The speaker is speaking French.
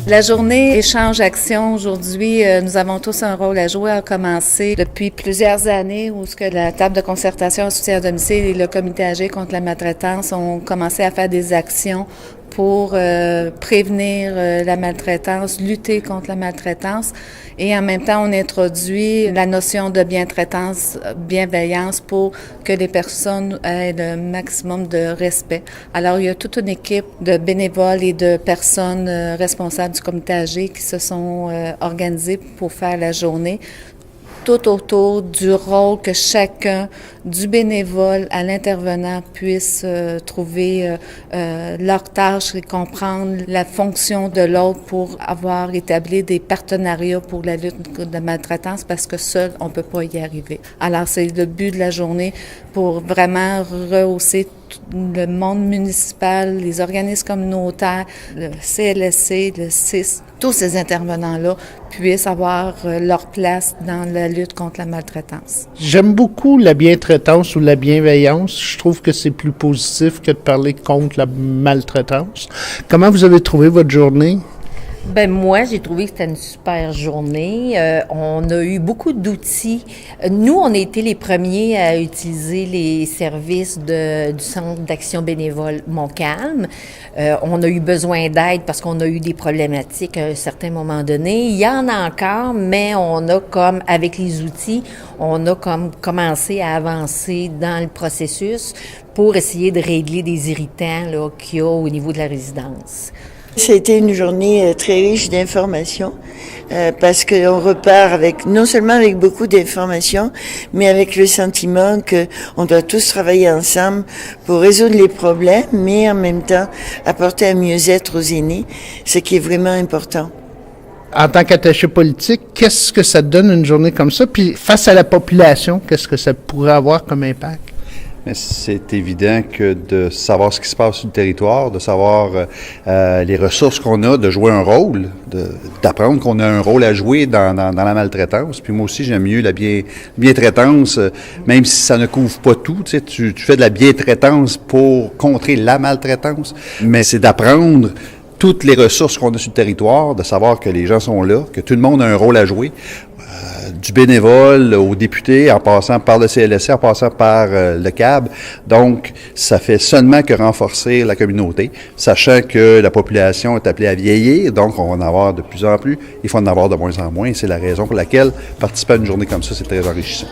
La journée Échange-Action, aujourd'hui, nous avons tous un rôle à jouer, à commencer depuis plusieurs années où ce que la table de concertation en soutien à domicile et le comité âgé contre la maltraitance ont commencé à faire des actions pour prévenir la maltraitance, lutter contre la maltraitance. Et en même temps, on introduit la notion de bienveillance pour que les personnes aient le maximum de respect. Alors, il y a toute une équipe de bénévoles et de personnes responsables du comité âgé qui se sont organisées pour faire la journée, tout autour du rôle que chacun, du bénévole à l'intervenant, puisse trouver leur tâche et comprendre la fonction de l'autre pour avoir établi des partenariats pour la lutte contre la maltraitance, parce que seul, on ne peut pas y arriver. Alors, c'est le but de la journée pour vraiment rehausser le monde municipal, les organismes communautaires, le CLSC, le CIS, tous ces intervenants-là puissent avoir leur place dans la lutte contre la maltraitance. J'aime beaucoup la bientraitance ou la bienveillance. Je trouve que c'est plus positif que de parler contre la maltraitance. Comment vous avez trouvé votre journée? Ben moi, j'ai trouvé que c'était une super journée. On a eu beaucoup d'outils. Nous, on a été les premiers à utiliser les services du Centre d'action bénévole Montcalm. On a eu besoin d'aide parce qu'on a eu des problématiques à un certain moment donné. Il y en a encore, mais on a comme, avec les outils, on a comme commencé à avancer dans le processus pour essayer de régler des irritants là, qu'il y a au niveau de la résidence. Ça a été une journée très riche d'informations parce qu'on repart non seulement avec beaucoup d'informations, mais avec le sentiment qu'on doit tous travailler ensemble pour résoudre les problèmes, mais en même temps apporter un mieux-être aux aînés, ce qui est vraiment important. En tant qu'attaché politique, qu'est-ce que ça donne une journée comme ça? Puis face à la population, qu'est-ce que ça pourrait avoir comme impact? Mais c'est évident que de savoir ce qui se passe sur le territoire, de savoir les ressources qu'on a, de jouer un rôle, d'apprendre qu'on a un rôle à jouer dans la maltraitance. Puis moi aussi, j'aime mieux la bientraitance, même si ça ne couvre pas tout. Tu sais, tu fais de la bientraitance pour contrer la maltraitance, mais c'est d'apprendre toutes les ressources qu'on a sur le territoire, de savoir que les gens sont là, que tout le monde a un rôle à jouer. Du bénévole aux députés, en passant par le CLSC, en passant par le CAB. Donc, ça fait seulement que renforcer la communauté, sachant que la population est appelée à vieillir, donc on va en avoir de plus en plus, il faut en avoir de moins en moins. C'est la raison pour laquelle participer à une journée comme ça, c'est très enrichissant.